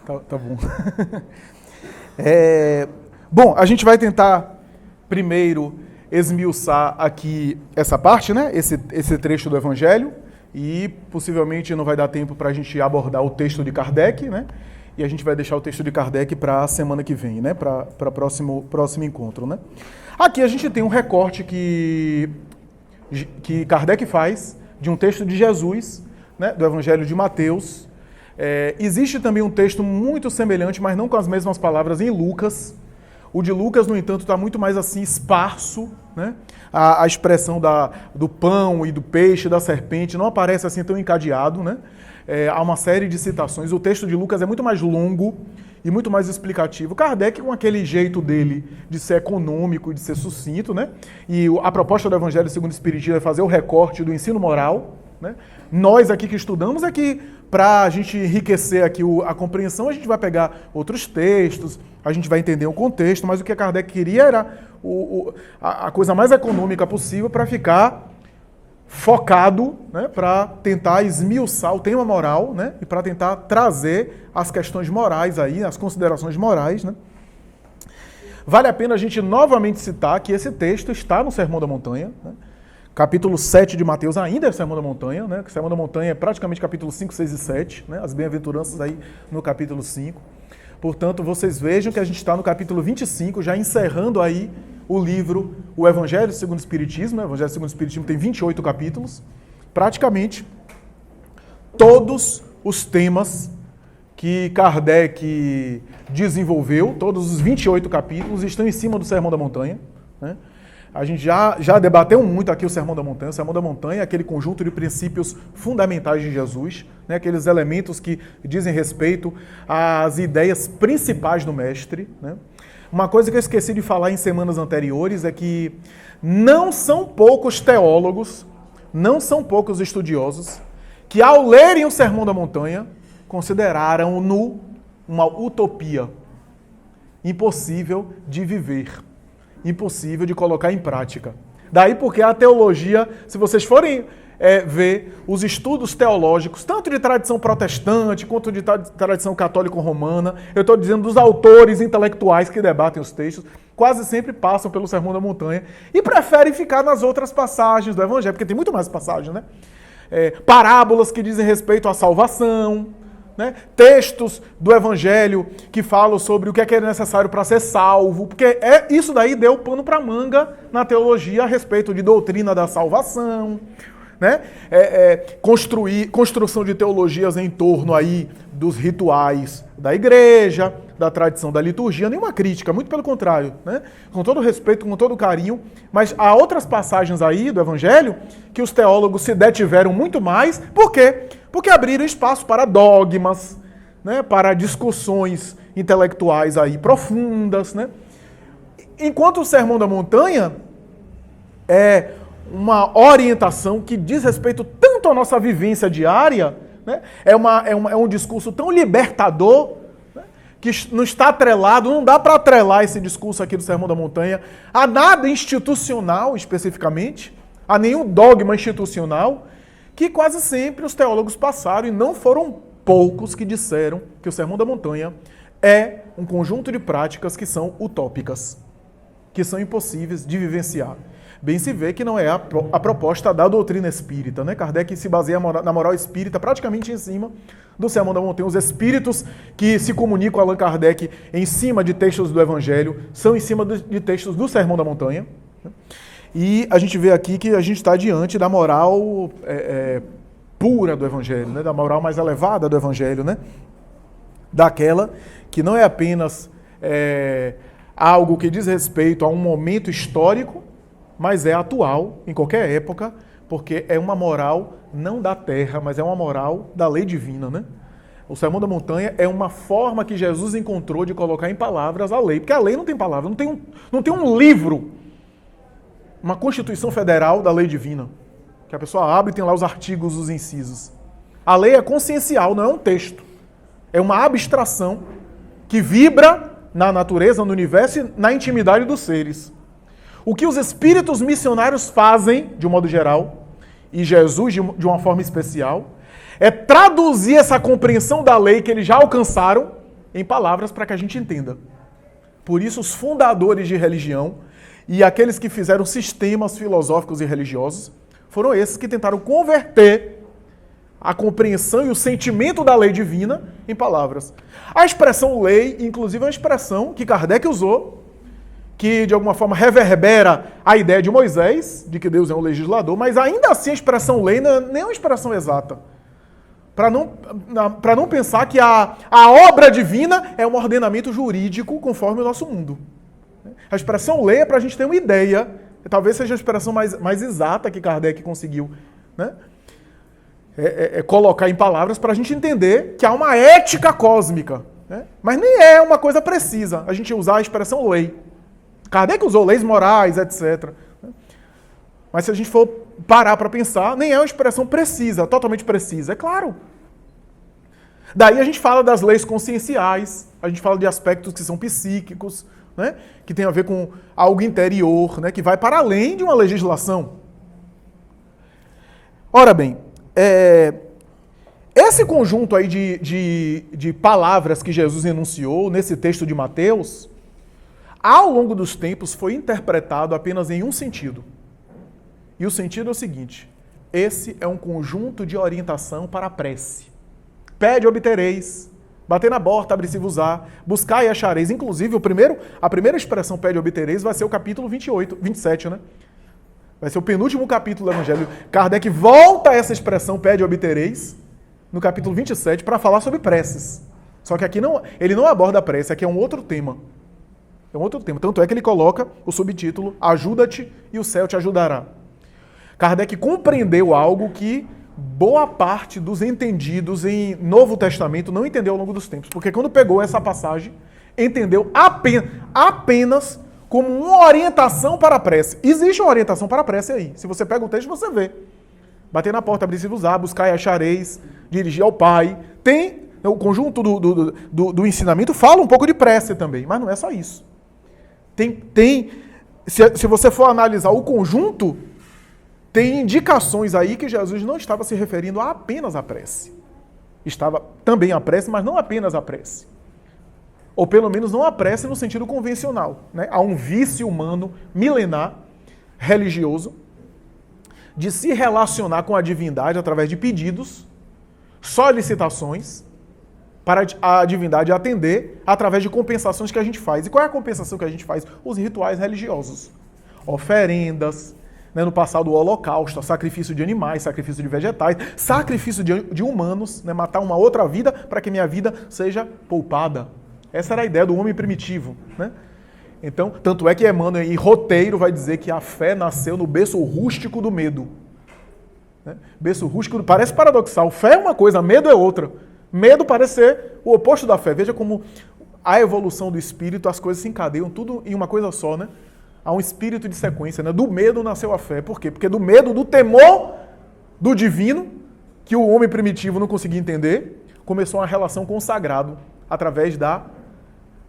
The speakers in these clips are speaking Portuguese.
Tá bom. Bom, a gente vai tentar primeiro esmiuçar aqui essa parte, né? Esse trecho do Evangelho, e possivelmente não vai dar tempo para a gente abordar o texto de Kardec, né? E a gente vai deixar o texto de Kardec para a semana que vem, né? Para o próximo encontro, né? Aqui a gente tem um recorte que Kardec faz de um texto de Jesus, né? Do Evangelho de Mateus. Existe também um texto muito semelhante, mas não com as mesmas palavras, em Lucas. O de Lucas, no entanto, está muito mais assim esparso, né? A expressão do pão e do peixe, da serpente, não aparece assim tão encadeado, né? Há uma série de citações. O texto de Lucas é muito mais longo e muito mais explicativo. Kardec, com aquele jeito dele de ser econômico e de ser sucinto, né? E a proposta do Evangelho segundo o Espiritismo é fazer o recorte do ensino moral, né? Nós aqui que estudamos é que, para a gente enriquecer aqui a compreensão, a gente vai pegar outros textos, a gente vai entender o contexto, mas o que a Kardec queria era a coisa mais econômica possível para ficar focado, né, para tentar esmiuçar o tema moral, né, e para tentar trazer as questões morais aí, as considerações morais, né. Vale a pena a gente novamente citar que esse texto está no Sermão da Montanha, né. Capítulo 7 de Mateus ainda é o Sermão da Montanha, né? O Sermão da Montanha é praticamente capítulo 5, 6 e 7, né? As bem-aventuranças aí no capítulo 5. Portanto, vocês vejam que a gente está no capítulo 25, já encerrando aí o livro, o Evangelho segundo o Espiritismo, né? O Evangelho segundo o Espiritismo tem 28 capítulos. Praticamente todos os temas que Kardec desenvolveu, todos os 28 capítulos, estão em cima do Sermão da Montanha, né? A gente já debateu muito aqui o Sermão da Montanha. O Sermão da Montanha é aquele conjunto de princípios fundamentais de Jesus, né? Aqueles elementos que dizem respeito às ideias principais do Mestre, né? Uma coisa que eu esqueci de falar em semanas anteriores é que não são poucos teólogos, não são poucos estudiosos, que ao lerem o Sermão da Montanha, consideraram-no uma utopia, impossível de viver, impossível de colocar em prática. Daí porque a teologia, se vocês forem ver os estudos teológicos, tanto de tradição protestante quanto de tradição católico-romana, eu estou dizendo dos autores intelectuais que debatem os textos, quase sempre passam pelo Sermão da Montanha e preferem ficar nas outras passagens do Evangelho, porque tem muito mais passagens, né? Parábolas que dizem respeito à salvação, né? Textos do Evangelho que falam sobre o que é necessário para ser salvo, porque isso daí deu pano para manga na teologia a respeito de doutrina da salvação, né? Construção de teologias em torno aí dos rituais da igreja, da tradição da liturgia, nenhuma crítica, muito pelo contrário, né? Com todo respeito, com todo carinho, mas há outras passagens aí do Evangelho que os teólogos se detiveram muito mais. Por quê? Porque abriram espaço para dogmas, né? Para discussões intelectuais aí profundas, né? Enquanto o Sermão da Montanha é uma orientação que diz respeito tanto à nossa vivência diária, né? É um discurso tão libertador, né? Que não está atrelado, não dá para atrelar esse discurso aqui do Sermão da Montanha a nada institucional especificamente, a nenhum dogma institucional, que quase sempre os teólogos passaram, e não foram poucos que disseram que o Sermão da Montanha é um conjunto de práticas que são utópicas, que são impossíveis de vivenciar. Bem se vê que não é a proposta da doutrina espírita, né? Kardec se baseia na moral espírita praticamente em cima do Sermão da Montanha. Os espíritos que se comunicam a Allan Kardec em cima de textos do Evangelho são em cima de textos do Sermão da Montanha, né? E a gente vê aqui que a gente está diante da moral pura do Evangelho, né? Da moral mais elevada do Evangelho, né? Daquela que não é apenas algo que diz respeito a um momento histórico, mas é atual, em qualquer época, porque é uma moral não da terra, mas é uma moral da lei divina, né? O Sermão da Montanha é uma forma que Jesus encontrou de colocar em palavras a lei, porque a lei não tem palavra, não tem um livro, uma Constituição Federal da lei divina, que a pessoa abre e tem lá os artigos, os incisos. A lei é consciencial, não é um texto. É uma abstração que vibra na natureza, no universo e na intimidade dos seres. O que os espíritos missionários fazem, de um modo geral, e Jesus de uma forma especial, é traduzir essa compreensão da lei que eles já alcançaram em palavras para que a gente entenda. Por isso, os fundadores de religião e aqueles que fizeram sistemas filosóficos e religiosos foram esses que tentaram converter a compreensão e o sentimento da lei divina em palavras. A expressão lei, inclusive, é uma expressão que Kardec usou, que de alguma forma reverbera a ideia de Moisés, de que Deus é um legislador, mas ainda assim a expressão lei não é nem uma expressão exata. Para não pensar que a obra divina é um ordenamento jurídico conforme o nosso mundo. A expressão lei é para a gente ter uma ideia, talvez seja a expressão mais exata que Kardec conseguiu, né? Colocar em palavras para a gente entender que há uma ética cósmica, né? Mas nem é uma coisa precisa a gente usar a expressão lei. Kardec usou leis morais, etc. Mas se a gente for parar para pensar, nem é uma expressão precisa, totalmente precisa, é claro. Daí a gente fala das leis conscienciais, a gente fala de aspectos que são psíquicos, né? Que tem a ver com algo interior, né? Que vai para além de uma legislação. Ora bem, esse conjunto aí de palavras que Jesus enunciou nesse texto de Mateus, ao longo dos tempos foi interpretado apenas em um sentido. E o sentido é o seguinte: esse é um conjunto de orientação para a prece. Pede, obtereis. Bater na porta, abre-se-vos-á. Buscai e achareis. Inclusive, a primeira expressão pede, obtereis vai ser o capítulo 27, né? Vai ser o penúltimo capítulo do Evangelho. Kardec volta a essa expressão pede, obtereis no capítulo 27 para falar sobre preces. Só que aqui ele não aborda a prece, aqui é um outro tema. É um outro tema. Tanto é que ele coloca o subtítulo Ajuda-te e o céu te ajudará. Kardec compreendeu algo que boa parte dos entendidos em Novo Testamento não entendeu ao longo dos tempos. Porque quando pegou essa passagem, entendeu apenas como uma orientação para a prece. Existe uma orientação para a prece aí. Se você pega o texto, você vê. Bater na porta, abrir-se-vos-á, buscar e achareis, dirigir ao Pai. Tem o conjunto do ensinamento fala um pouco de prece também, mas não é só isso. Se você for analisar o conjunto, tem indicações aí que Jesus não estava se referindo apenas à prece. Estava também à prece, mas não apenas à prece. Ou pelo menos não à prece no sentido convencional, né? Há um vício humano milenar, religioso, de se relacionar com a divindade através de pedidos, solicitações, para a divindade atender através de compensações que a gente faz. E qual é a compensação que a gente faz? Os rituais religiosos. Oferendas, né, no passado o holocausto, sacrifício de animais, sacrifício de vegetais, sacrifício de humanos, né, matar uma outra vida para que minha vida seja poupada. Essa era a ideia do homem primitivo, né? Então, tanto é que Emmanuel, em roteiro, vai dizer que a fé nasceu no berço rústico do medo. Né? Berço rústico, parece paradoxal. Fé é uma coisa, medo é outra. Medo parece ser o oposto da fé. Veja como a evolução do espírito, as coisas se encadeiam tudo em uma coisa só, né? Há um espírito de sequência, né? Do medo nasceu a fé. Por quê? Porque do medo, do temor do divino, que o homem primitivo não conseguia entender, começou uma relação com o sagrado, através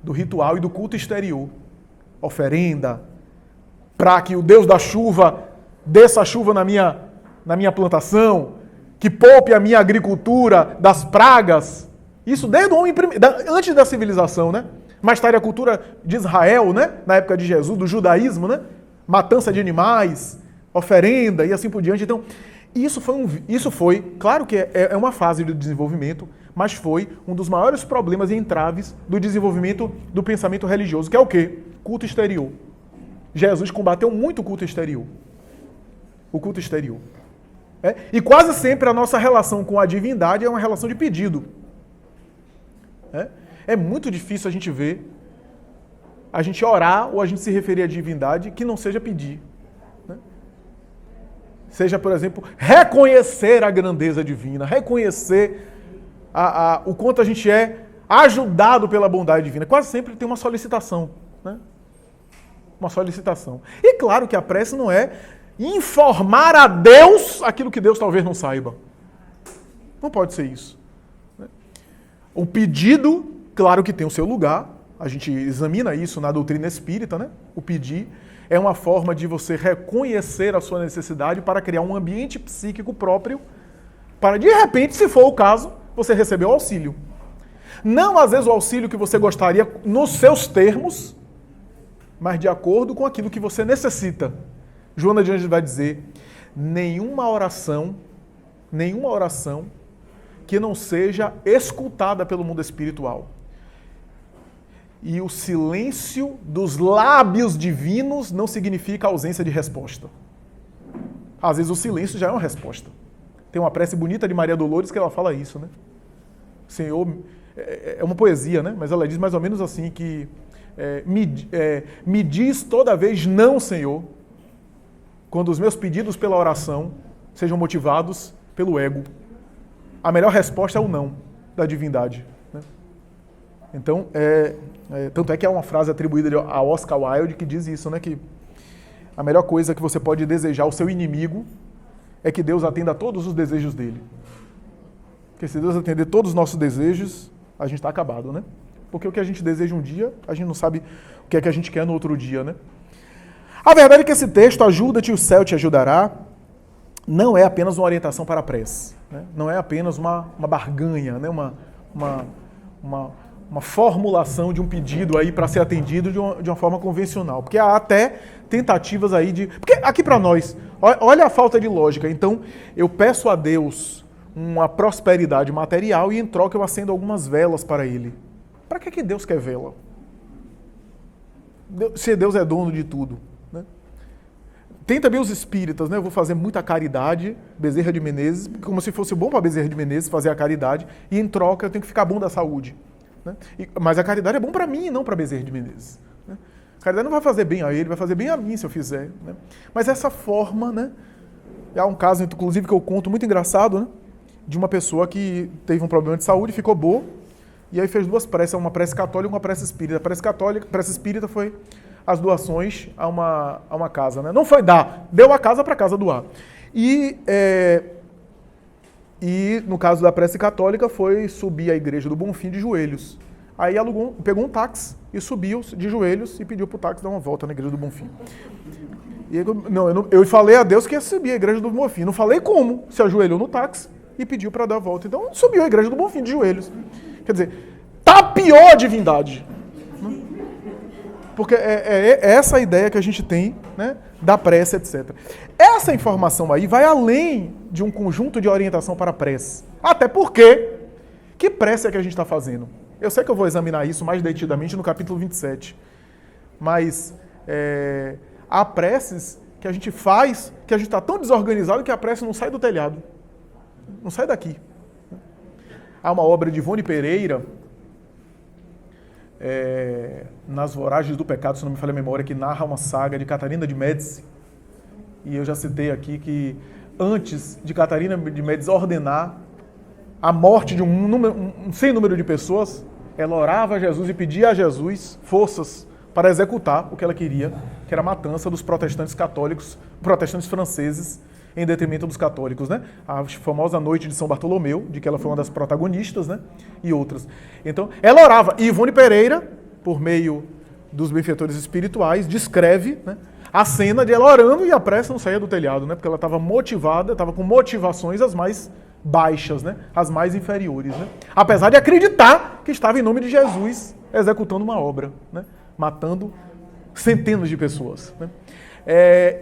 do ritual e do culto exterior. Oferenda, para que o Deus da chuva desça a chuva na minha plantação, que poupe a minha agricultura das pragas. Isso desde o homem antes da civilização, né? Mais tarde a cultura de Israel, né? Na época de Jesus, do judaísmo, né? Matança de animais, oferenda e assim por diante. Então, isso foi, claro que é uma fase de desenvolvimento, mas foi um dos maiores problemas e entraves do desenvolvimento do pensamento religioso, que é o quê? Culto exterior. Jesus combateu muito o culto exterior. O culto exterior. E quase sempre a nossa relação com a divindade é uma relação de pedido. É muito difícil a gente ver, a gente orar ou a gente se referir à divindade que não seja pedir. Né? Seja, por exemplo, reconhecer a grandeza divina, reconhecer o quanto a gente é ajudado pela bondade divina. Quase sempre tem uma solicitação. Né? Uma solicitação. E claro que a prece não é informar a Deus aquilo que Deus talvez não saiba. Não pode ser isso. O pedido, claro que tem o seu lugar, a gente examina isso na doutrina espírita, né? O pedir é uma forma de você reconhecer a sua necessidade para criar um ambiente psíquico próprio, para de repente, se for o caso, você receber o auxílio. Não, às vezes, o auxílio que você gostaria nos seus termos, mas de acordo com aquilo que você necessita. Joana de Anjos vai dizer, nenhuma oração que não seja escutada pelo mundo espiritual. E o silêncio dos lábios divinos não significa ausência de resposta. Às vezes o silêncio já é uma resposta. Tem uma prece bonita de Maria Dolores que ela fala isso, né? Senhor, é uma poesia, né? Mas ela diz mais ou menos assim que me diz toda vez não, Senhor, quando os meus pedidos pela oração sejam motivados pelo ego. A melhor resposta é o não da divindade. Né? Então, tanto é que é uma frase atribuída a Oscar Wilde que diz isso, né? Que a melhor coisa que você pode desejar ao seu inimigo é que Deus atenda a todos os desejos dele. Porque se Deus atender todos os nossos desejos, a gente está acabado, né? Porque o que a gente deseja um dia, a gente não sabe o que é que a gente quer no outro dia, né? A verdade é que esse texto, ajuda-te, o céu te ajudará, não é apenas uma orientação para a prece, né? Não é apenas uma barganha, né? Uma formulação de um pedido aí para ser atendido de uma forma convencional. Porque há até tentativas aí de... Porque aqui para nós, olha a falta de lógica. Então, eu peço a Deus uma prosperidade material e em troca eu acendo algumas velas para Ele. Para que Deus quer vela? Se Deus é dono de tudo. Né? Tem também os espíritas, né? Eu vou fazer muita caridade, Bezerra de Menezes, como se fosse bom para Bezerra de Menezes fazer a caridade, e em troca eu tenho que ficar bom da saúde. Né? Mas a caridade é bom para mim e não para Bezerra de Menezes. Né? A caridade não vai fazer bem a ele, vai fazer bem a mim se eu fizer. Né? Mas essa forma, né? Há um caso, inclusive, que eu conto muito engraçado, né? De uma pessoa que teve um problema de saúde, ficou boa, e aí fez duas preces, uma prece católica e uma prece espírita. A prece católica, a prece espírita foi as doações a uma casa. Né? Não foi dar, deu a casa para a casa doar. E no caso da prece católica foi subir à igreja do Bonfim de joelhos. Aí pegou um táxi e subiu de joelhos e pediu para o táxi dar uma volta na igreja do Bonfim. E eu falei a Deus que ia subir a igreja do Bonfim. Não falei como. Se ajoelhou no táxi e pediu para dar a volta. Então subiu a igreja do Bonfim de joelhos. Quer dizer, tapeou a divindade. Porque é essa a ideia que a gente tem, né, da prece, etc. Essa informação aí vai além de um conjunto de orientação para a prece. Até porque, que prece é que a gente está fazendo? Eu sei que eu vou examinar isso mais detidamente no capítulo 27. Mas há preces que a gente faz, que a gente está tão desorganizado que a prece não sai do telhado. Não sai daqui. Há uma obra de Ivone Pereira, Nas Voragens do Pecado, se não me falha a memória, que narra uma saga de Catarina de Médici. E eu já citei aqui que antes de Catarina de Médici ordenar a morte de um sem número de pessoas, ela orava a Jesus e pedia a Jesus forças para executar o que ela queria, que era a matança dos protestantes católicos, protestantes franceses, em detrimento dos católicos, né? A famosa noite de São Bartolomeu, de que ela foi uma das protagonistas, né? E outras. Então, ela orava. E Ivone Pereira, por meio dos benfeitores espirituais, descreve, né, a cena de ela orando e a prece não saía do telhado, né? Porque ela estava motivada, estava com motivações as mais baixas, né? As mais inferiores, né? Apesar de acreditar que estava em nome de Jesus executando uma obra, né? Matando centenas de pessoas, né?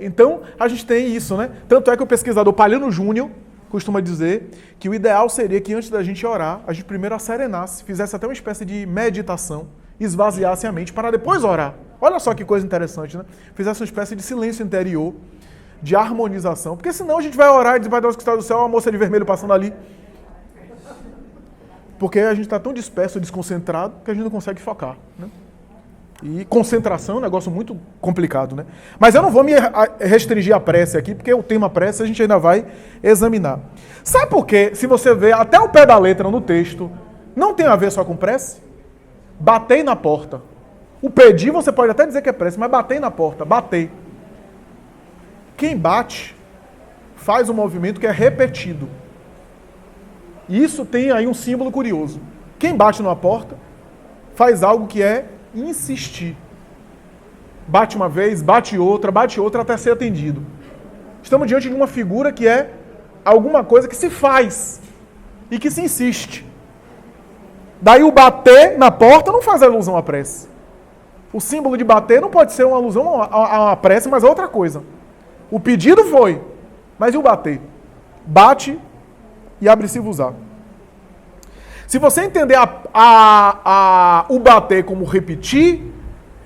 Então, a gente tem isso, né? Tanto é que o pesquisador Palhano Júnior costuma dizer que o ideal seria que antes da gente orar, a gente primeiro acerenasse, fizesse até uma espécie de meditação, esvaziasse a mente para depois orar. Olha só que coisa interessante, né? Fizesse uma espécie de silêncio interior, de harmonização, porque senão a gente vai orar e dizer, vai dar os que está do céu, uma moça de vermelho passando ali. Porque a gente está tão disperso, desconcentrado, que a gente não consegue focar, né? E concentração é um negócio muito complicado, né? Mas eu não vou me restringir à prece aqui, porque o tema prece a gente ainda vai examinar. Sabe por quê? Se você ver até o pé da letra no texto, não tem a ver só com prece? Batei na porta. O pedir você pode até dizer que é prece, mas batei na porta, bater. Quem bate faz um movimento que é repetido. E isso tem aí um símbolo curioso. Quem bate numa porta faz algo que é insistir. Bate uma vez, bate outra até ser atendido. Estamos diante de uma figura que é alguma coisa que se faz e que se insiste. Daí o bater na porta não faz alusão à prece. O símbolo de bater não pode ser uma alusão a uma prece, mas a outra coisa. O pedido foi, mas e o bater? Bate e abre-se-vos-á. Se você entender o bater como repetir,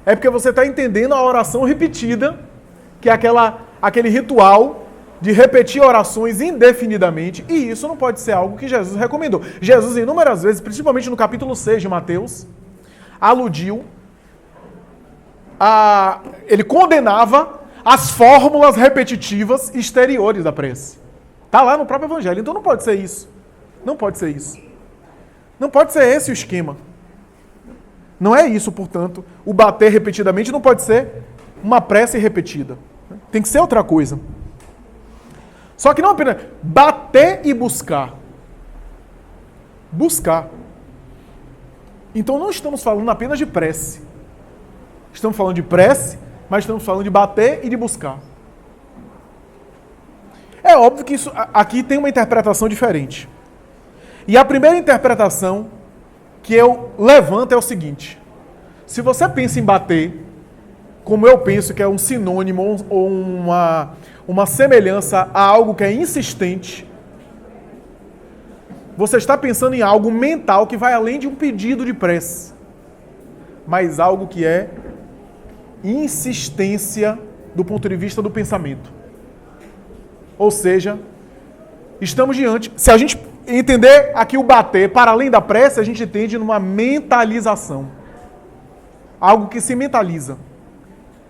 é porque você está entendendo a oração repetida, que é aquele ritual de repetir orações indefinidamente, e isso não pode ser algo que Jesus recomendou. Jesus, inúmeras vezes, principalmente no capítulo 6 de Mateus, aludiu ele condenava as fórmulas repetitivas exteriores da prece. Está lá no próprio Evangelho. Então não pode ser isso. Não pode ser isso. Não pode ser esse o esquema. Não é isso, portanto. O bater repetidamente não pode ser uma prece repetida. Tem que ser outra coisa. Só que não apenas bater e buscar. Buscar. Então não estamos falando apenas de prece. Estamos falando de prece, mas estamos falando de bater e de buscar. É óbvio que isso aqui tem uma interpretação diferente. E a primeira interpretação que eu levanto é o seguinte. Se você pensa em bater, como eu penso que é um sinônimo ou uma semelhança a algo que é insistente, você está pensando em algo mental que vai além de um pedido de prece, mas algo que é insistência do ponto de vista do pensamento. Ou seja, estamos diante... Se a gente entender aqui o bater para além da prece, a gente entende numa mentalização. Algo que se mentaliza.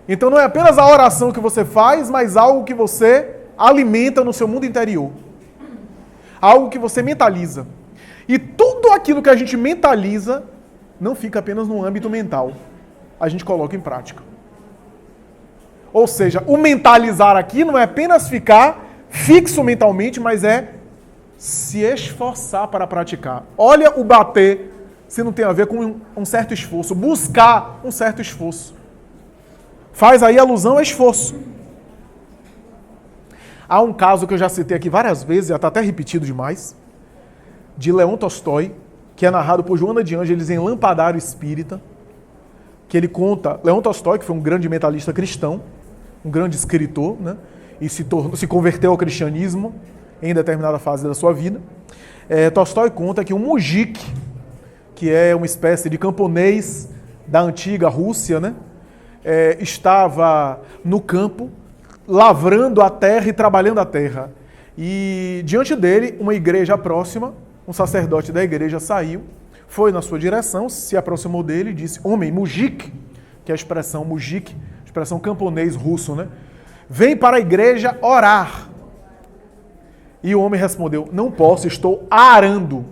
Então não é apenas a oração que você faz, mas algo que você alimenta no seu mundo interior. Algo que você mentaliza. E tudo aquilo que a gente mentaliza não fica apenas no âmbito mental. A gente coloca em prática. Ou seja, o mentalizar aqui não é apenas ficar fixo mentalmente, mas é se esforçar para praticar. Olha o bater, se não tem a ver com um certo esforço. Buscar um certo esforço. Faz aí alusão a esforço. Há um caso que eu já citei aqui várias vezes, já está até repetido demais, de Leon Tolstói, que é narrado por Joana de Ângeles em Lampadário Espírita, que ele conta... Leon Tolstói, que foi um grande mentalista cristão, um grande escritor, né? E se converteu ao cristianismo em determinada fase da sua vida. Tolstói conta que um mujik, que é uma espécie de camponês da antiga Rússia, né? Estava no campo, lavrando a terra e trabalhando a terra. E diante dele, uma igreja próxima, um sacerdote da igreja saiu, foi na sua direção, se aproximou dele e disse: homem, mujik, que é a expressão mujik, expressão camponês russo, né? Vem para a igreja orar. E o homem respondeu: não posso, estou arando.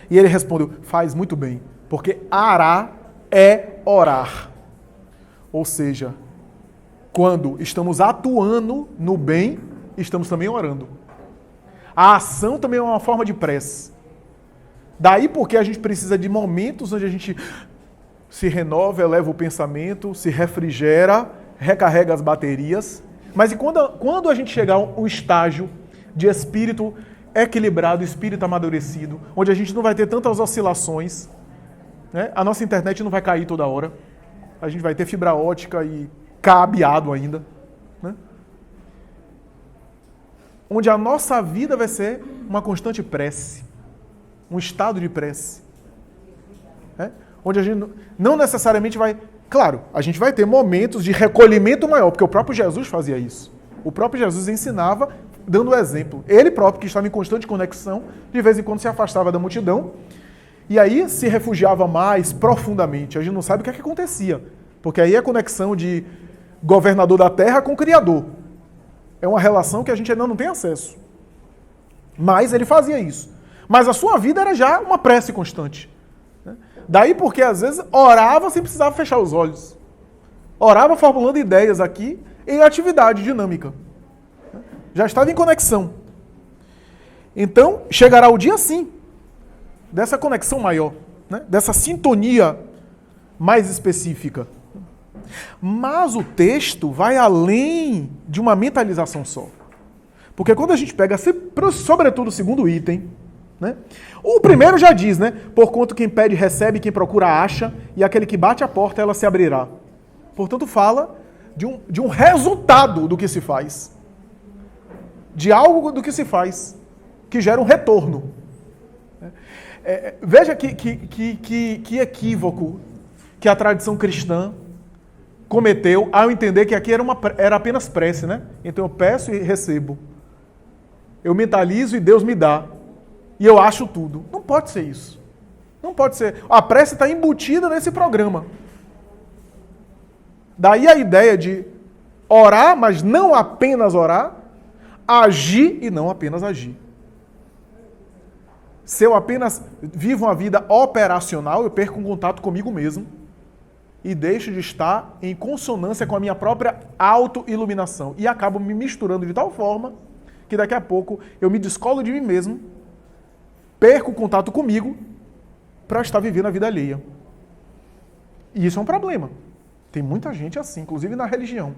E ele respondeu: faz muito bem, porque arar é orar. Ou seja, quando estamos atuando no bem, estamos também orando. A ação também é uma forma de prece. Daí porque a gente precisa de momentos onde a gente se renova, eleva o pensamento, se refrigera, recarrega as baterias. Mas e quando a gente chegar a um estágio de espírito equilibrado, espírito amadurecido, onde a gente não vai ter tantas oscilações, né? A nossa internet não vai cair toda hora, a gente vai ter fibra ótica e cabeado ainda, né? Onde a nossa vida vai ser uma constante prece, um estado de prece, né? Onde a gente não necessariamente vai... Claro, a gente vai ter momentos de recolhimento maior, porque o próprio Jesus fazia isso. O próprio Jesus ensinava dando o exemplo. Ele próprio, que estava em constante conexão, de vez em quando se afastava da multidão, e aí se refugiava mais profundamente. A gente não sabe o que é que acontecia, porque aí é a conexão de governador da terra com o Criador. É uma relação que a gente ainda não tem acesso. Mas ele fazia isso. Mas a sua vida era já uma prece constante. Daí porque, às vezes, orava sem precisar fechar os olhos. Orava formulando ideias aqui em atividade dinâmica. Já estava em conexão. Então, chegará o dia, sim, dessa conexão maior, né? Dessa sintonia mais específica. Mas o texto vai além de uma mentalização só. Porque quando a gente pega, sobretudo o segundo item, Né? O primeiro já diz, né? Porquanto quem pede recebe, quem procura acha, e aquele que bate a porta, ela se abrirá. Portanto, fala de um resultado do que se faz. De algo do que se faz, que gera um retorno. Veja que equívoco que a tradição cristã cometeu ao entender que aqui era apenas prece, né? Então eu peço e recebo. Eu mentalizo e Deus me dá. E eu acho tudo. Não pode ser isso. Não pode ser. A prece está embutida nesse programa. Daí a ideia de orar, mas não apenas orar, agir e não apenas agir. Se eu apenas vivo uma vida operacional, eu perco um contato comigo mesmo e deixo de estar em consonância com a minha própria auto-iluminação. E acabo me misturando de tal forma que daqui a pouco eu me descolo de mim mesmo, perco o contato comigo para estar vivendo a vida alheia. E isso é um problema. Tem muita gente assim, inclusive na religião.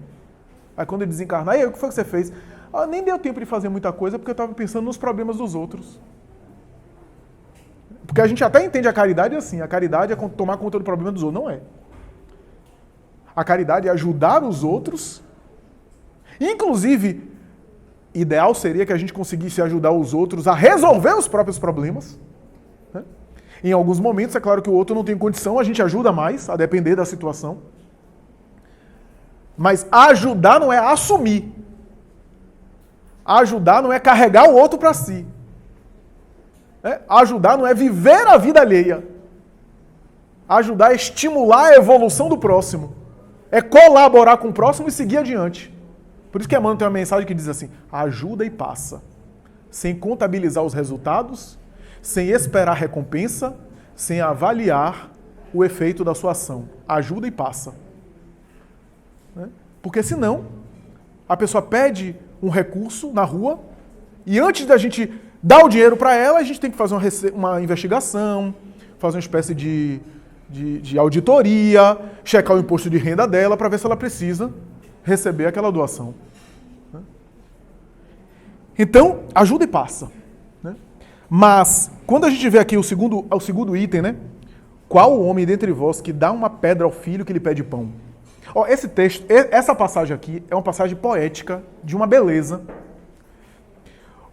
Aí quando ele desencarnar, o que foi que você fez? Nem deu tempo de fazer muita coisa porque eu estava pensando nos problemas dos outros. Porque a gente até entende a caridade assim. A caridade é tomar conta do problema dos outros. Não é. A caridade é ajudar os outros. Inclusive, ideal seria que a gente conseguisse ajudar os outros a resolver os próprios problemas. Né? Em alguns momentos, é claro que o outro não tem condição, a gente ajuda mais, a depender da situação. Mas ajudar não é assumir. Ajudar não é carregar o outro para si. Ajudar não é viver a vida alheia. Ajudar é estimular a evolução do próximo. É colaborar com o próximo e seguir adiante. Por isso que Emmanuel tem uma mensagem que diz assim: ajuda e passa. Sem contabilizar os resultados, sem esperar recompensa, sem avaliar o efeito da sua ação. Ajuda e passa. Porque senão, a pessoa pede um recurso na rua e antes da gente dar o dinheiro para ela, a gente tem que fazer uma investigação, fazer uma espécie de auditoria, checar o imposto de renda dela para ver se ela precisa receber aquela doação. Então, ajuda e passa. Mas, quando a gente vê aqui o segundo item, né? Qual o homem dentre vós que dá uma pedra ao filho que lhe pede pão? Esse texto, essa passagem aqui é uma passagem poética, de uma beleza.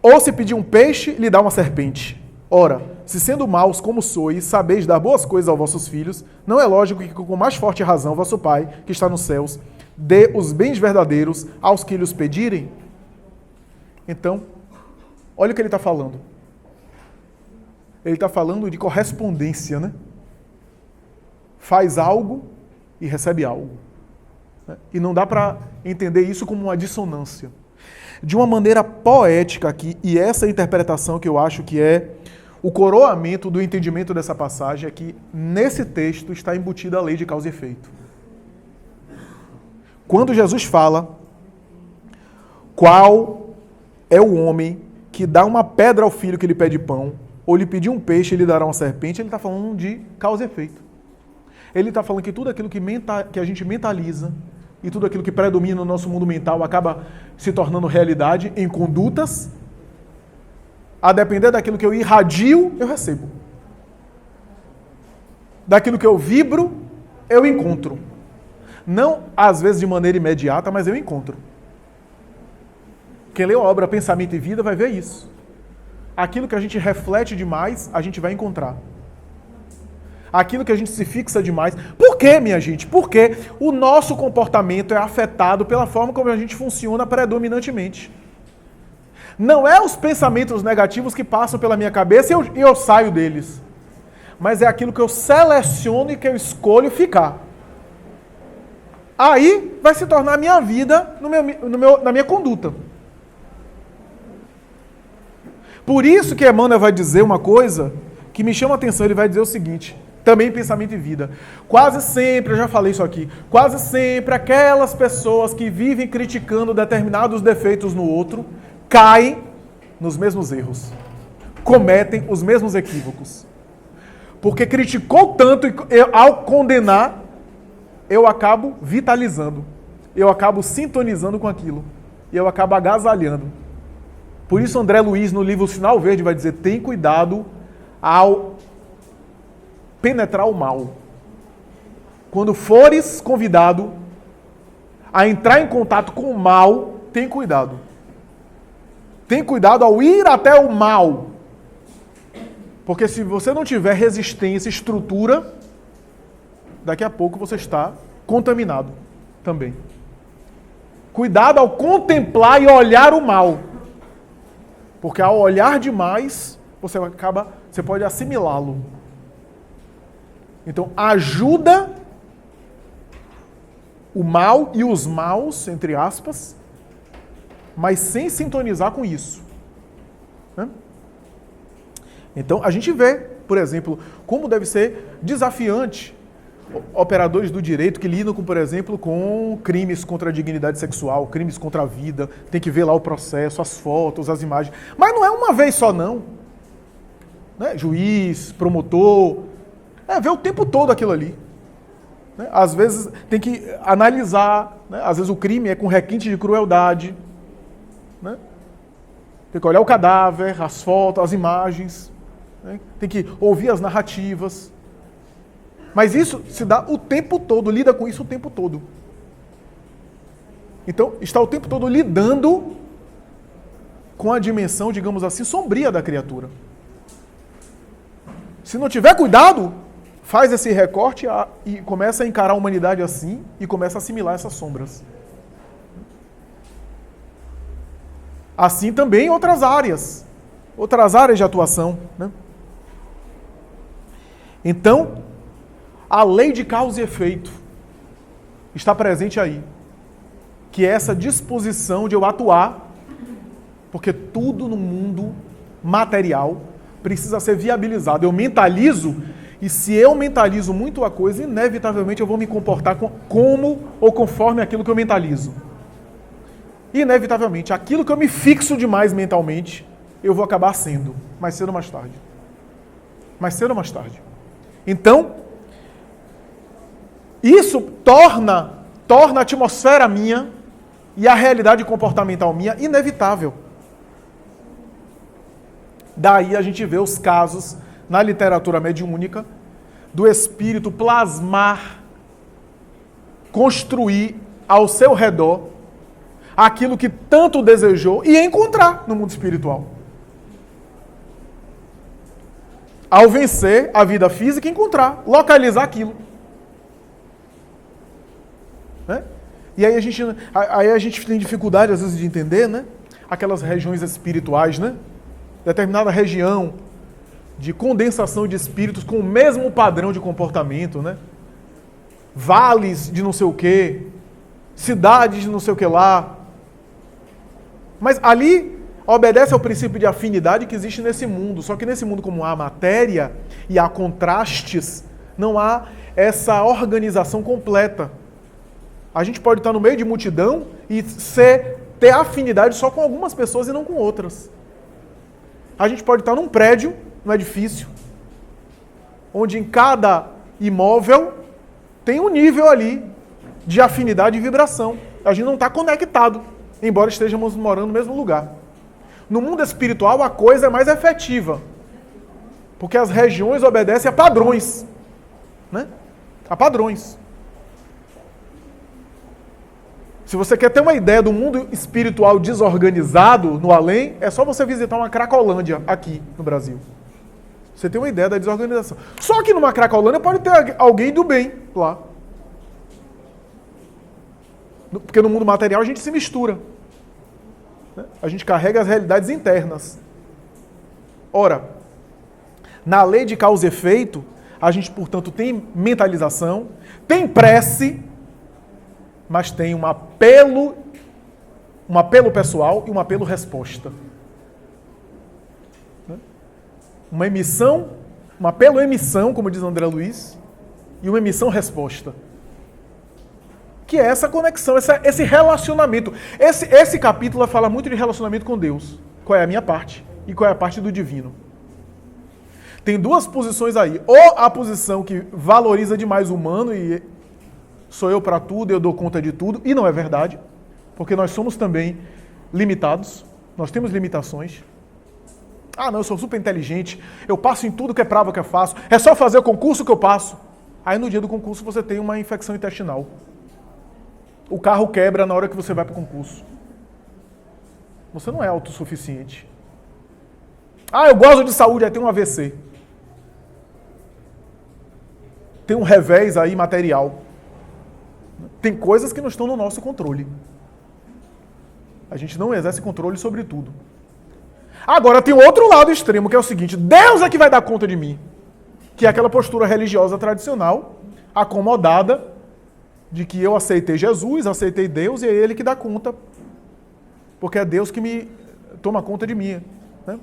Ou se pedir um peixe, lhe dá uma serpente. Ora, se sendo maus como sois, sabeis dar boas coisas aos vossos filhos, não é lógico que com mais forte razão vosso Pai, que está nos céus, dê os bens verdadeiros aos que lhes pedirem? Então, olha o que ele está falando. Ele está falando de correspondência, né? Faz algo e recebe algo. E não dá para entender isso como uma dissonância. De uma maneira poética aqui, e essa interpretação que eu acho que é o coroamento do entendimento dessa passagem, é que nesse texto está embutida a lei de causa e efeito. Quando Jesus fala qual é o homem que dá uma pedra ao filho que lhe pede pão, ou lhe pedir um peixe e lhe dará uma serpente, ele está falando de causa e efeito. Ele está falando que tudo aquilo que a gente mentaliza e tudo aquilo que predomina no nosso mundo mental acaba se tornando realidade em condutas. A depender daquilo que eu irradio, eu recebo. Daquilo que eu vibro, eu encontro. Não, às vezes, de maneira imediata, mas eu encontro. Quem lê a obra Pensamento e Vida vai ver isso. Aquilo que a gente reflete demais, a gente vai encontrar. Aquilo que a gente se fixa demais. Por quê, minha gente? Porque o nosso comportamento é afetado pela forma como a gente funciona predominantemente. Não é os pensamentos negativos que passam pela minha cabeça e eu saio deles. Mas é aquilo que eu seleciono e que eu escolho ficar. Aí vai se tornar a minha vida na minha conduta. Por isso que Emmanuel vai dizer uma coisa que me chama a atenção. Ele vai dizer o seguinte, também em Pensamento e Vida. Quase sempre, eu já falei isso aqui, quase sempre aquelas pessoas que vivem criticando determinados defeitos no outro, caem nos mesmos erros, cometem os mesmos equívocos. Porque criticou tanto e ao condenar, eu acabo vitalizando, eu acabo sintonizando com aquilo, e eu acabo agasalhando. Por isso André Luiz, no livro Sinal Verde, vai dizer, tem cuidado ao penetrar o mal. Quando fores convidado a entrar em contato com o mal, tem cuidado. Tem cuidado ao ir até o mal. Porque se você não tiver resistência, estrutura, daqui a pouco você está contaminado também. Cuidado ao contemplar e olhar o mal. Porque ao olhar demais, você pode assimilá-lo. Então, ajuda o mal e os maus, entre aspas, mas sem sintonizar com isso. Né? Então, a gente vê, por exemplo, como deve ser desafiante operadores do direito que lidam, por exemplo, com crimes contra a dignidade sexual, crimes contra a vida, tem que ver lá o processo, as fotos, as imagens. Mas não é uma vez só, não. Né? Juiz, promotor, vê o tempo todo aquilo ali. Né? Às vezes tem que analisar, né? Às vezes o crime é com requinte de crueldade. Né? Tem que olhar o cadáver, as fotos, as imagens. Né? Tem que ouvir as narrativas. Mas isso se dá o tempo todo, lida com isso o tempo todo. Então, está o tempo todo lidando com a dimensão, digamos assim, sombria da criatura. Se não tiver cuidado, faz esse recorte e começa a encarar a humanidade assim e começa a assimilar essas sombras. Assim também em outras áreas de atuação. Né? Então, a lei de causa e efeito está presente aí, que é essa disposição de eu atuar, porque tudo no mundo material precisa ser viabilizado. Eu mentalizo, e se eu mentalizo muito a coisa, inevitavelmente eu vou me comportar como ou conforme aquilo que eu mentalizo. Inevitavelmente, aquilo que eu me fixo demais mentalmente, eu vou acabar sendo, mais cedo ou mais tarde. Mais cedo ou mais tarde. Então, isso torna a atmosfera minha e a realidade comportamental minha inevitável. Daí a gente vê os casos na literatura mediúnica do espírito plasmar, construir ao seu redor aquilo que tanto desejou e encontrar no mundo espiritual. Ao vencer a vida física, encontrar, localizar aquilo. Né? E aí a gente tem dificuldade, às vezes, de entender, né? Aquelas regiões espirituais, né? Determinada região de condensação de espíritos com o mesmo padrão de comportamento, né? Vales de não sei o quê, cidades de não sei o que lá. Mas ali obedece ao princípio de afinidade que existe nesse mundo. Só que nesse mundo, como há matéria e há contrastes, não há essa organização completa. A gente pode estar no meio de multidão e ter afinidade só com algumas pessoas e não com outras. A gente pode estar num prédio, num edifício, onde em cada imóvel tem um nível ali de afinidade e vibração. A gente não está conectado, embora estejamos morando no mesmo lugar. No mundo espiritual, a coisa é mais efetiva, porque as regiões obedecem a padrões. Né? A padrões. Se você quer ter uma ideia do mundo espiritual desorganizado no além, é só você visitar uma Cracolândia aqui no Brasil. Você tem uma ideia da desorganização. Só que numa Cracolândia pode ter alguém do bem lá. Porque no mundo material a gente se mistura. A gente carrega as realidades internas. Ora, na lei de causa e efeito, a gente, portanto, tem mentalização, tem prece, mas tem um apelo pessoal e um apelo resposta. Uma emissão, um apelo emissão, como diz André Luiz, e uma emissão resposta. Que é essa conexão, esse relacionamento. Esse capítulo fala muito de relacionamento com Deus. Qual é a minha parte e qual é a parte do divino. Tem duas posições aí. Ou a posição que valoriza demais o humano e sou eu para tudo, eu dou conta de tudo, e não é verdade, porque nós somos também limitados. Nós temos limitações. Ah, não, eu sou super inteligente, eu passo em tudo que é prova que eu faço, é só fazer o concurso que eu passo. Aí no dia do concurso você tem uma infecção intestinal. O carro quebra na hora que você vai para o concurso. Você não é autossuficiente. Ah, eu gosto de saúde, aí tem um AVC. Tem um revés aí material. Tem coisas que não estão no nosso controle. A gente não exerce controle sobre tudo. Agora tem outro lado extremo, que é o seguinte: Deus é que vai dar conta de mim. Que é aquela postura religiosa tradicional, acomodada, de que eu aceitei Jesus, aceitei Deus e é Ele que dá conta. Porque é Deus que me toma conta de mim. Né?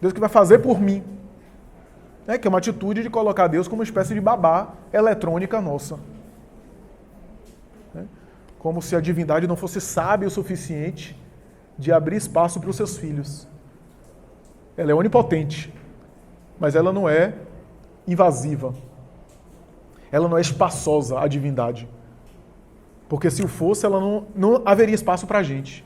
Deus que vai fazer por mim. Né? Que é uma atitude de colocar Deus como uma espécie de babá eletrônica nossa. Né? Como se a divindade não fosse sábia o suficiente de abrir espaço para os seus filhos. Ela é onipotente, mas ela não é invasiva. Ela não é espaçosa, a divindade. Porque se o fosse, ela não haveria espaço para a gente.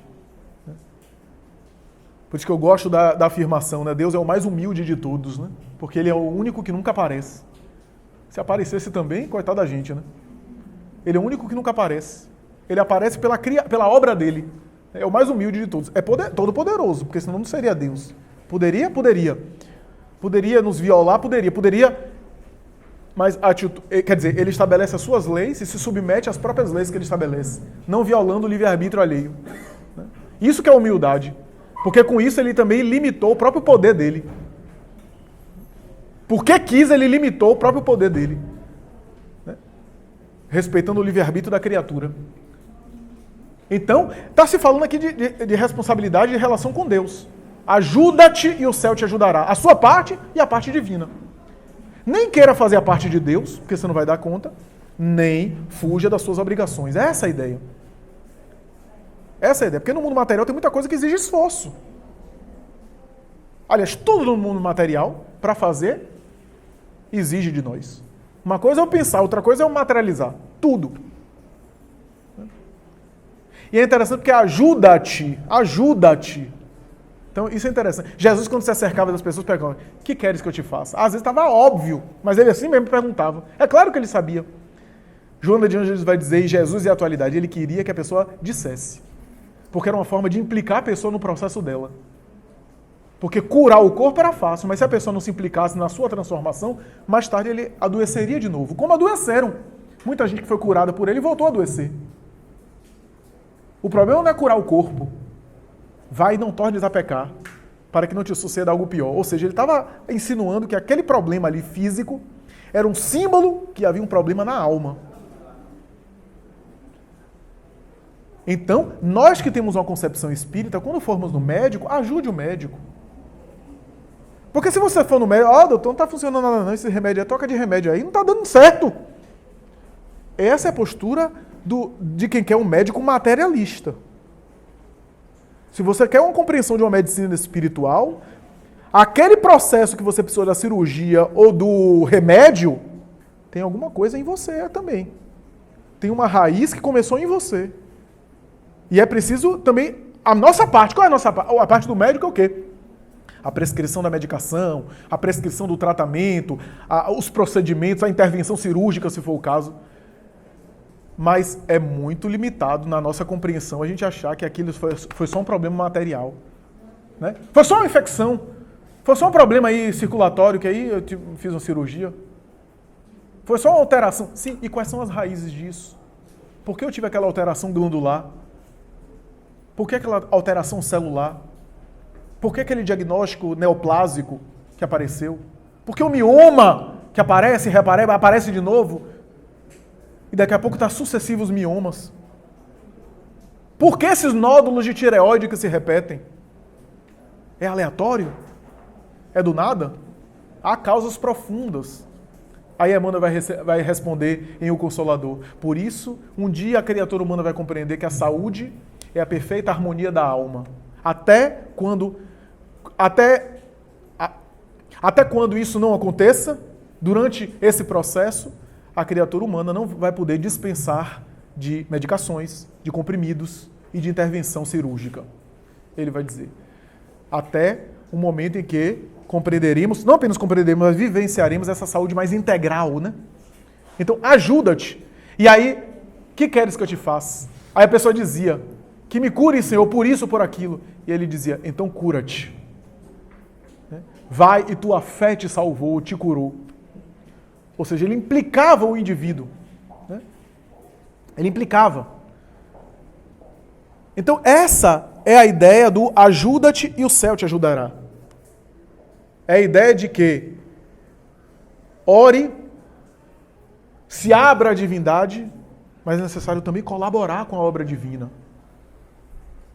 Por isso que eu gosto da afirmação, né? Deus é o mais humilde de todos, né? Porque Ele é o único que nunca aparece. Se aparecesse também, coitado da gente, né? Ele é o único que nunca aparece. Ele aparece pela obra dele. É o mais humilde de todos. É todo poderoso, porque senão não seria Deus. Poderia? Poderia. Poderia nos violar? Poderia. Mas, quer dizer, ele estabelece as suas leis e se submete às próprias leis que ele estabelece, não violando o livre-arbítrio alheio. Isso que é humildade. Porque com isso ele também limitou o próprio poder dele. Porque quis, ele limitou o próprio poder dele. Né? Respeitando o livre-arbítrio da criatura. Então, está se falando aqui de responsabilidade e de relação com Deus. Ajuda-te e o céu te ajudará. A sua parte e a parte divina. Nem queira fazer a parte de Deus, porque você não vai dar conta, nem fuja das suas obrigações. Essa é a ideia. Essa é a ideia. Porque no mundo material tem muita coisa que exige esforço. Aliás, tudo no mundo material, para fazer, exige de nós. Uma coisa é eu pensar, outra coisa é eu materializar. Tudo. E é interessante porque ajuda-te. Então, isso é interessante. Jesus, quando se acercava das pessoas, perguntava: o que queres que eu te faça? Às vezes estava óbvio, mas ele assim mesmo perguntava. É claro que ele sabia. Joana de Anjos vai dizer, e Jesus é a atualidade, ele queria que a pessoa dissesse. Porque era uma forma de implicar a pessoa no processo dela. Porque curar o corpo era fácil, mas se a pessoa não se implicasse na sua transformação, mais tarde ele adoeceria de novo. Como adoeceram. Muita gente que foi curada por ele voltou a adoecer. O problema não é curar o corpo. Vai e não tornes a pecar, para que não te suceda algo pior. Ou seja, ele estava insinuando que aquele problema ali físico era um símbolo que havia um problema na alma. Então, nós que temos uma concepção espírita, quando formos no médico, ajude o médico. Porque se você for no médico, doutor, não está funcionando nada não, esse remédio é troca de remédio aí, não está dando certo. Essa é a postura de quem quer um médico materialista. Se você quer uma compreensão de uma medicina espiritual, aquele processo que você precisou da cirurgia ou do remédio, tem alguma coisa em você também. Tem uma raiz que começou em você. E é preciso também a nossa parte. Qual é a nossa parte? A parte do médico é o quê? A prescrição da medicação, a prescrição do tratamento, os procedimentos, a intervenção cirúrgica, se for o caso. Mas é muito limitado na nossa compreensão a gente achar que aquilo foi só um problema material. Né? Foi só uma infecção. Foi só um problema aí circulatório, que aí eu fiz uma cirurgia. Foi só uma alteração. Sim, e quais são as raízes disso? Por que eu tive aquela alteração glandular? Por que aquela alteração celular? Por que aquele diagnóstico neoplásico que apareceu? Por que o mioma que aparece e reaparece, aparece de novo? E daqui a pouco está sucessivos miomas. Por que esses nódulos de tireoide que se repetem? É aleatório? É do nada? Há causas profundas. Aí Emmanuel vai responder em O Consolador. Por isso, um dia a criatura humana vai compreender que a saúde é a perfeita harmonia da alma. Até quando isso não aconteça, durante esse processo, a criatura humana não vai poder dispensar de medicações, de comprimidos e de intervenção cirúrgica. Ele vai dizer. até o momento em que compreenderemos, não apenas compreenderemos, mas vivenciaremos essa saúde mais integral, né? Então, ajuda-te. E aí, que queres que eu te faça? Aí a pessoa dizia, que me cure, Senhor, por isso ou por aquilo. E ele dizia, então cura-te. Vai e tua fé te salvou, te curou. Ou seja, ele implicava o indivíduo. Né? Ele implicava. Então, essa é a ideia do ajuda-te e o céu te ajudará. É a ideia de que ore, se abra à divindade, mas é necessário também colaborar com a obra divina.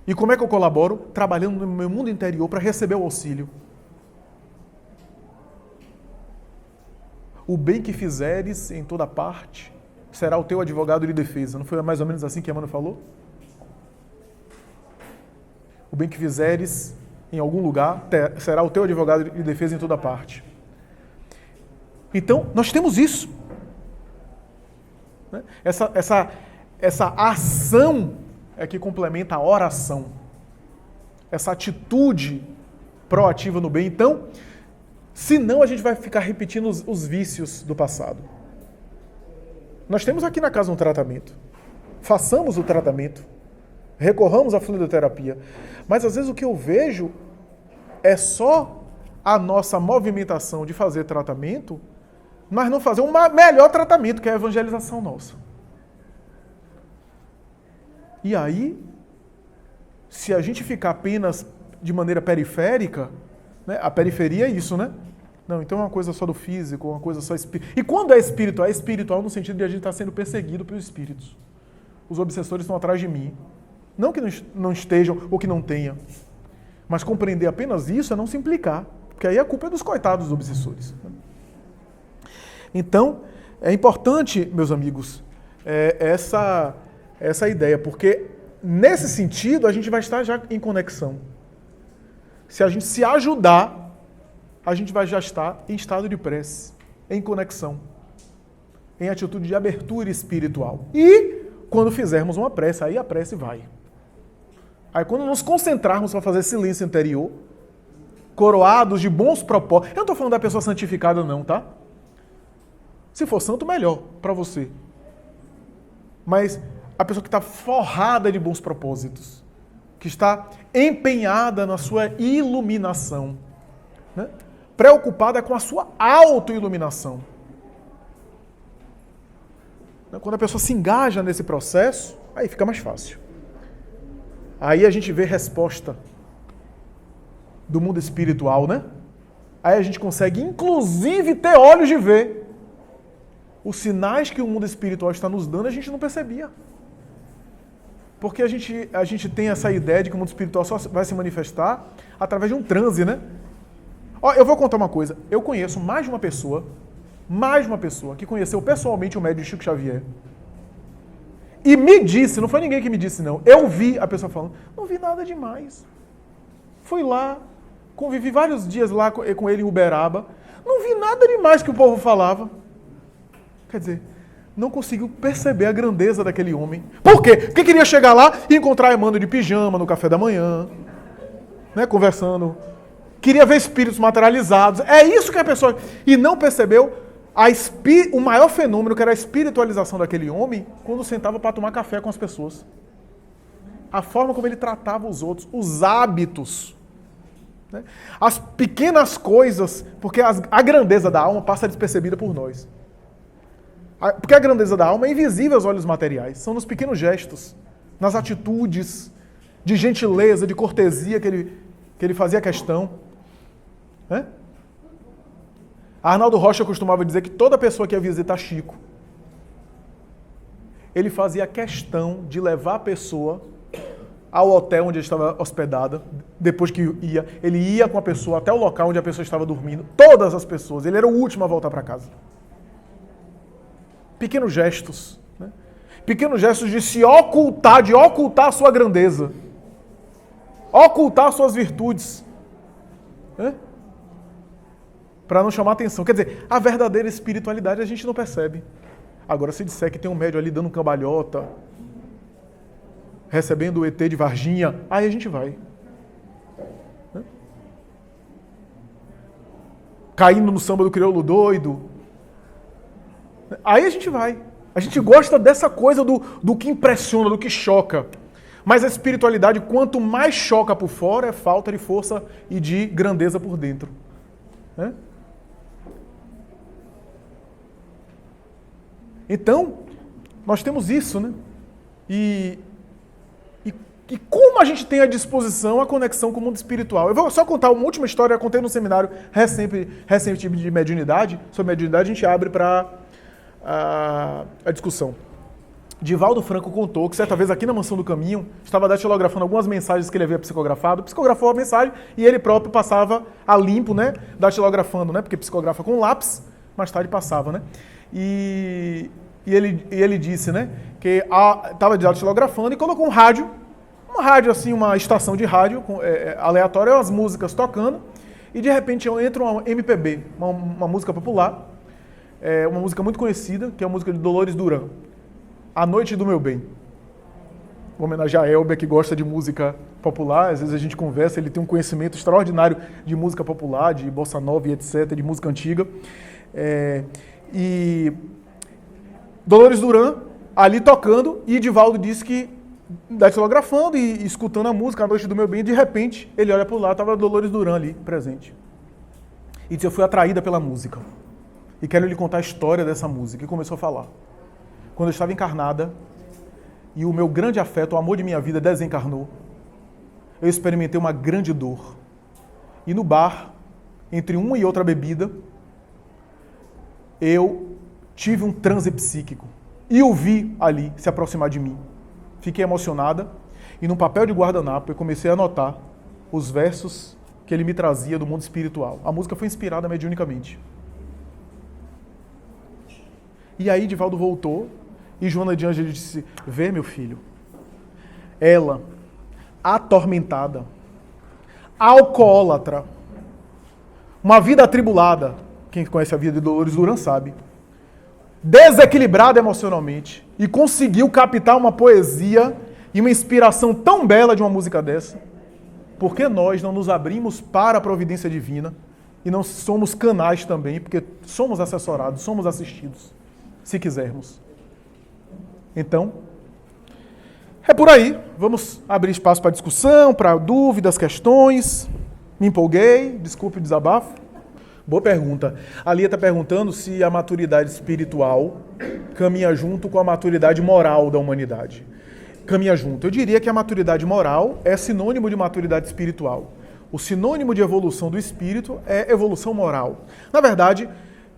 E como é que eu colaboro? Trabalhando no meu mundo interior para receber o auxílio. O bem que fizeres em toda parte será o teu advogado de defesa. Não foi mais ou menos assim que Emmanuel falou? O bem que fizeres em algum lugar será o teu advogado de defesa em toda parte. Então, nós temos isso. Essa ação é que complementa a oração. Essa atitude proativa no bem. Então, senão a gente vai ficar repetindo os vícios do passado. Nós temos aqui na casa um tratamento. Façamos o tratamento. Recorramos à fluidoterapia. Mas às vezes o que eu vejo é só a nossa movimentação de fazer tratamento, mas não fazer um melhor tratamento, que é a evangelização nossa. E aí, se a gente ficar apenas de maneira periférica, né, a periferia é isso, né? Não, então é uma coisa só do físico, uma coisa só espiritual. E quando é espiritual no sentido de a gente estar sendo perseguido pelos espíritos. Os obsessores estão atrás de mim. Não que não estejam ou que não tenham. Mas compreender apenas isso é não se implicar. Porque aí a culpa é dos coitados dos obsessores. Então, é importante, meus amigos, essa ideia. Porque, nesse sentido, a gente vai estar já em conexão. Se a gente se ajudar, a gente vai já estar em estado de prece, em conexão, em atitude de abertura espiritual. E, quando fizermos uma prece, aí a prece vai. Aí quando nos concentrarmos para fazer silêncio interior, coroados de bons propósitos... Eu não estou falando da pessoa santificada não, tá? Se for santo, melhor para você. Mas a pessoa que está forrada de bons propósitos, que está empenhada na sua iluminação, né? Preocupada com a sua autoiluminação. Quando a pessoa se engaja nesse processo, aí fica mais fácil. Aí a gente vê resposta do mundo espiritual, né? Aí a gente consegue, inclusive, ter olhos de ver. Os sinais que o mundo espiritual está nos dando, a gente não percebia. Porque a gente tem essa ideia de que o mundo espiritual só vai se manifestar através de um transe, né? Ó, eu vou contar uma coisa. Eu conheço mais de uma pessoa que conheceu pessoalmente o médium Chico Xavier. E me disse, não foi ninguém que me disse não, eu vi a pessoa falando, não vi nada demais. Fui lá, convivi vários dias lá com ele em Uberaba, não vi nada demais que o povo falava. Quer dizer, não conseguiu perceber a grandeza daquele homem. Por quê? Porque queria chegar lá e encontrar Emmanuel de pijama no café da manhã, né, conversando. Queria ver espíritos materializados. É isso que a pessoa... E não percebeu o maior fenômeno, que era a espiritualização daquele homem, quando sentava para tomar café com as pessoas. A forma como ele tratava os outros, os hábitos, né? As pequenas coisas, porque a grandeza da alma passa despercebida por nós. Porque a grandeza da alma é invisível aos olhos materiais. São nos pequenos gestos, nas atitudes de gentileza, de cortesia que ele fazia questão. Né? Arnaldo Rocha costumava dizer que toda pessoa que ia visitar Chico, ele fazia questão de levar a pessoa ao hotel onde ele estava hospedada. Depois que ele ia com a pessoa até o local onde a pessoa estava dormindo. Todas as pessoas. Ele era o último a voltar para casa. Pequenos gestos. Né? Pequenos gestos de se ocultar, de ocultar a sua grandeza. Ocultar suas virtudes. Né? Para não chamar atenção. Quer dizer, a verdadeira espiritualidade a gente não percebe. Agora, se disser que tem um médium ali dando cambalhota, recebendo o ET de Varginha, aí a gente vai. caindo no samba do crioulo doido. Aí a gente vai. A gente gosta dessa coisa do que impressiona, do que choca. Mas a espiritualidade, quanto mais choca por fora, é falta de força e de grandeza por dentro. Né? Então, nós temos isso, né? E como a gente tem à disposição a conexão com o mundo espiritual. Eu vou só contar uma última história que eu contei no seminário recente de mediunidade. Sobre mediunidade, a gente abre para a discussão. Divaldo Franco contou que certa vez aqui na Mansão do Caminho estava datilografando algumas mensagens que ele havia psicografado, psicografou a mensagem e ele próprio passava a limpo, né, datilografando, né, porque psicografa com lápis, mais tarde passava, né. E ele disse, né, que estava datilografando e colocou uma rádio assim, uma estação de rádio aleatória, as músicas tocando, e de repente entra uma MPB, uma música popular, uma música muito conhecida, que é a música de Dolores Duran, A Noite do Meu Bem. Vou homenagear a Elber, que gosta de música popular, às vezes a gente conversa, ele tem um conhecimento extraordinário de música popular, de bossa nova e etc., de música antiga. E Dolores Duran ali tocando, e Divaldo disse que datilografando e escutando a música A Noite do Meu Bem, de repente ele olha para o lado, estava Dolores Duran ali, presente. E disse, eu fui atraída pela música. E quero lhe contar a história dessa música. E começou a falar. Quando eu estava encarnada, e o meu grande afeto, o amor de minha vida desencarnou, eu experimentei uma grande dor. E no bar, entre uma e outra bebida, eu tive um transe psíquico. E o vi ali se aproximar de mim. Fiquei emocionada e num papel de guardanapo eu comecei a anotar os versos que ele me trazia do mundo espiritual. A música foi inspirada mediunicamente. E aí Divaldo voltou e Joana de Ângeles disse, vê meu filho, ela, atormentada, alcoólatra, uma vida atribulada, quem conhece a vida de Dolores Duran sabe, desequilibrada emocionalmente, e conseguiu captar uma poesia e uma inspiração tão bela de uma música dessa, por que nós não nos abrimos para a providência divina e não somos canais também, porque somos assessorados, somos assistidos, se quisermos. Então, é por aí. Vamos abrir espaço para discussão, para dúvidas, questões. Me empolguei, desculpe o desabafo. Boa pergunta. A Lia está perguntando se a maturidade espiritual caminha junto com a maturidade moral da humanidade. Caminha junto. Eu diria que a maturidade moral é sinônimo de maturidade espiritual. O sinônimo de evolução do espírito é evolução moral. Na verdade,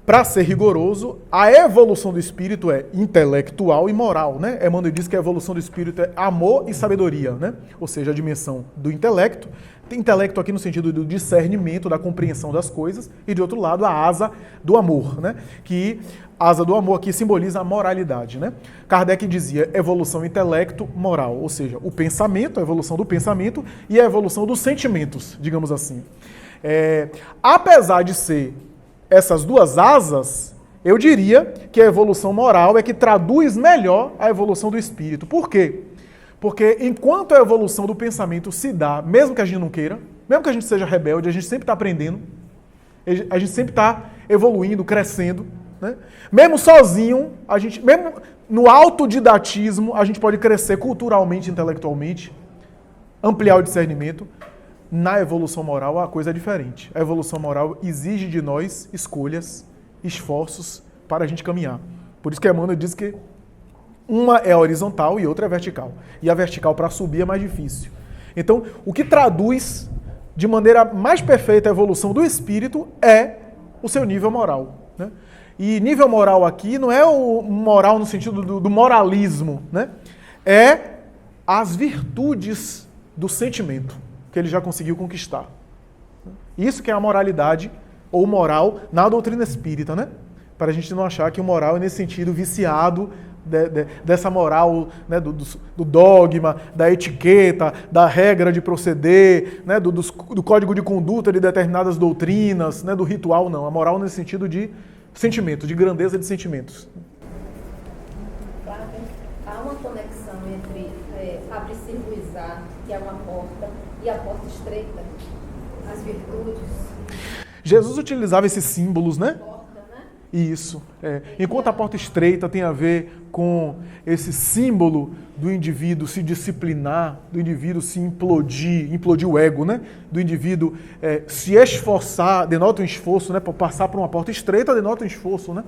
para ser rigoroso, a evolução do espírito é intelectual e moral, né? Emmanuel diz que a evolução do espírito é amor e sabedoria, né? Ou seja, a dimensão do intelecto. Tem intelecto aqui no sentido do discernimento, da compreensão das coisas, e de outro lado a asa do amor, né? Que a asa do amor aqui simboliza a moralidade, né? Kardec dizia evolução intelecto-moral, ou seja, o pensamento, a evolução do pensamento e a evolução dos sentimentos, digamos assim. Apesar de ser essas duas asas, eu diria que a evolução moral é que traduz melhor a evolução do espírito. Por quê? Porque enquanto a evolução do pensamento se dá, mesmo que a gente não queira, mesmo que a gente seja rebelde, a gente sempre está aprendendo, a gente sempre está evoluindo, crescendo, né? Mesmo sozinho, mesmo no autodidatismo, a gente pode crescer culturalmente, intelectualmente, ampliar o discernimento. Na evolução moral, a coisa é diferente. A evolução moral exige de nós escolhas, esforços para a gente caminhar. Por isso que Emmanuel diz que uma é horizontal e outra é vertical. E a vertical, para subir, é mais difícil. Então, o que traduz de maneira mais perfeita a evolução do espírito é o seu nível moral, né? E nível moral aqui não é o moral no sentido do moralismo, né? É as virtudes do sentimento que ele já conseguiu conquistar. Isso que é a moralidade ou moral na doutrina espírita, né? Para a gente não achar que o moral é nesse sentido viciado dessa moral, né, do dogma, da etiqueta, da regra de proceder, né, do código de conduta de determinadas doutrinas, né, do ritual, não. A moral nesse sentido de sentimento, de grandeza de sentimentos. Há uma conexão entre abrir-circuizar, que é uma porta, e a porta estreita, as virtudes? Jesus utilizava esses símbolos, né? Porta, né? Isso. Enquanto a porta estreita tem a ver com esse símbolo do indivíduo se disciplinar, do indivíduo se implodir o ego, né? Do indivíduo se esforçar, denota um esforço, né? Para passar por uma porta estreita denota um esforço, né?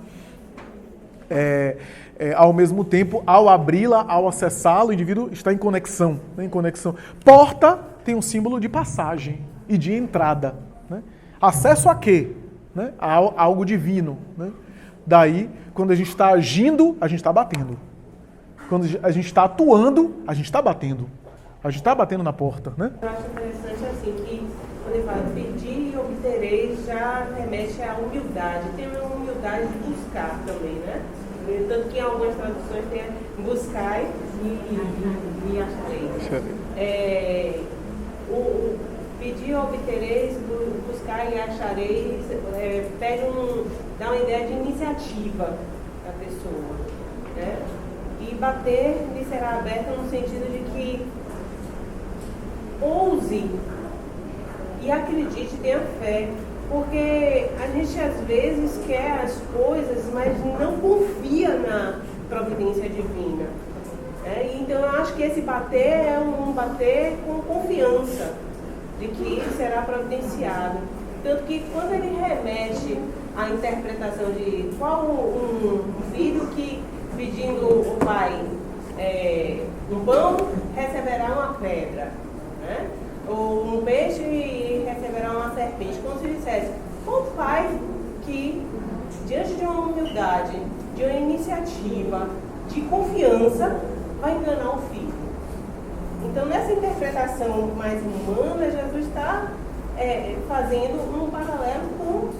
Ao mesmo tempo, ao abri-la, ao acessá-la, o indivíduo está em conexão, né? Em conexão. Porta tem um símbolo de passagem e de entrada, né? Acesso a quê? Né? A algo divino, né? Daí, quando a gente está agindo, a gente está batendo. Quando a gente está atuando, a gente está batendo. A gente está batendo na porta, né? Eu acho interessante assim que quando ele fala pedir e obtereis já remete à humildade. Tem uma humildade de buscar também, né? Tanto que em algumas traduções tem buscai e achareis. O pedir e obtereis, buscar e achareis, dá uma ideia de iniciativa da pessoa, né? E bater lhe será aberto no sentido de que ouse e acredite, tenha fé, porque a gente às vezes quer as coisas, mas não confia na providência divina, né? Então eu acho que esse bater é um bater com confiança de que será providenciado. Tanto que quando ele remete à interpretação de qual um filho que pedindo o pai um pão receberá uma pedra, né? Ou um peixe e receberá uma serpente. Como se dissesse, qual pai que, diante de uma humildade, de uma iniciativa, de confiança, vai enganar o filho? Então, nessa interpretação mais humana, Jesus está fazendo um paralelo com o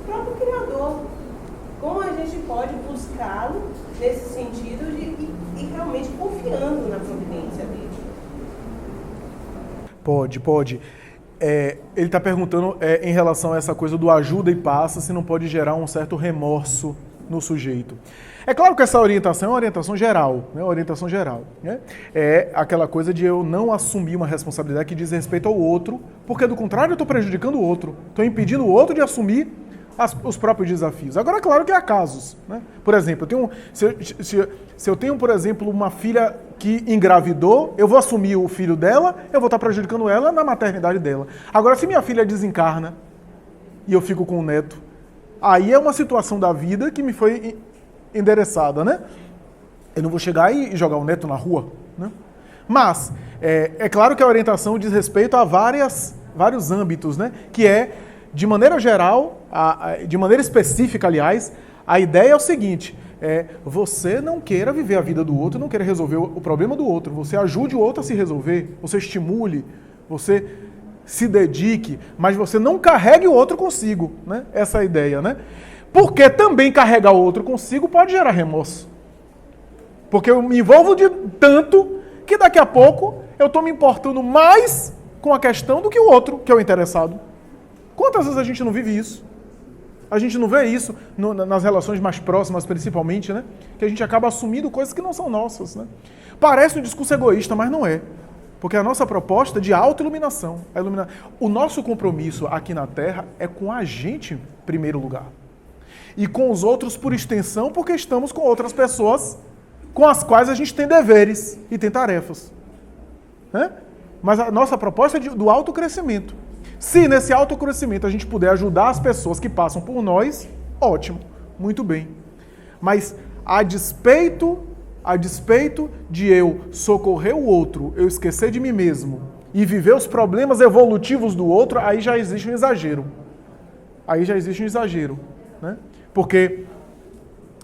próprio Criador. Como a gente pode buscá-lo nesse sentido e realmente confiando na providência dele? Pode. Ele está perguntando em relação a essa coisa do ajuda e passa, se não pode gerar um certo remorso no sujeito. É claro que essa orientação é uma orientação geral, né? Né? É aquela coisa de eu não assumir uma responsabilidade que diz respeito ao outro, porque do contrário eu estou prejudicando o outro, estou impedindo o outro de assumir os próprios desafios. Agora, é claro que há casos, né? Por exemplo, se eu tenho, por exemplo, uma filha que engravidou, eu vou assumir o filho dela, eu vou estar prejudicando ela na maternidade dela. Agora, se minha filha desencarna e eu fico com o neto, aí é uma situação da vida que me foi endereçada, né? Eu não vou chegar e jogar o neto na rua, né? Mas, é claro que a orientação diz respeito a vários âmbitos, né? Que de maneira geral, de maneira específica, aliás, a ideia é o seguinte, você não queira viver a vida do outro, não queira resolver o problema do outro, você ajude o outro a se resolver, você estimule, você se dedique, mas você não carregue o outro consigo, né? Essa é a ideia, né? Porque também carregar o outro consigo pode gerar remorso. Porque eu me envolvo de tanto que daqui a pouco eu estou me importando mais com a questão do que o outro, que é o interessado. Quantas vezes a gente não vive isso? A gente não vê isso nas relações mais próximas, principalmente, né? Que a gente acaba assumindo coisas que não são nossas, né? Parece um discurso egoísta, mas não é. Porque a nossa proposta é de autoiluminação. O nosso compromisso aqui na Terra é com a gente, em primeiro lugar. E com os outros, por extensão, porque estamos com outras pessoas com as quais a gente tem deveres e tem tarefas, né? Mas a nossa proposta é do autocrescimento. Se nesse autocrescimento a gente puder ajudar as pessoas que passam por nós, ótimo, muito bem. Mas a despeito de eu socorrer o outro, eu esquecer de mim mesmo e viver os problemas evolutivos do outro, aí já existe um exagero. Né? Porque,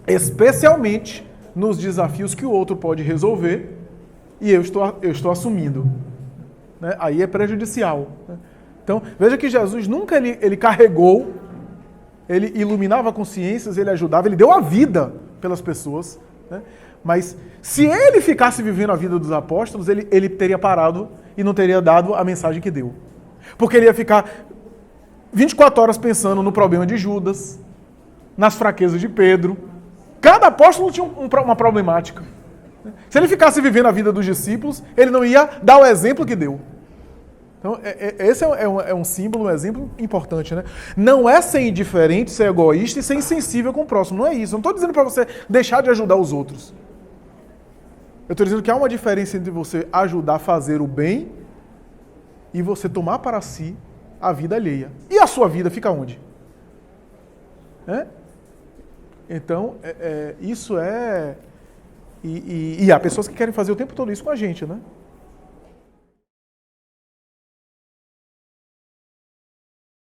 especialmente nos desafios que o outro pode resolver e eu estou assumindo, né? Aí é prejudicial, né? Então, veja que Jesus nunca ele carregou, ele iluminava consciências, ele ajudava, ele deu a vida pelas pessoas, né? Mas se ele ficasse vivendo a vida dos apóstolos, ele teria parado e não teria dado a mensagem que deu. Porque ele ia ficar 24 horas pensando no problema de Judas, nas fraquezas de Pedro. Cada apóstolo tinha uma problemática. Se ele ficasse vivendo a vida dos discípulos, ele não ia dar o exemplo que deu. Então, esse é um símbolo, um exemplo importante, né? Não é ser indiferente, ser egoísta e ser insensível com o próximo. Não é isso. Eu não estou dizendo para você deixar de ajudar os outros. Eu estou dizendo que há uma diferença entre você ajudar a fazer o bem e você tomar para si a vida alheia. E a sua vida fica onde? Então, isso é... E há pessoas que querem fazer o tempo todo isso com a gente, né?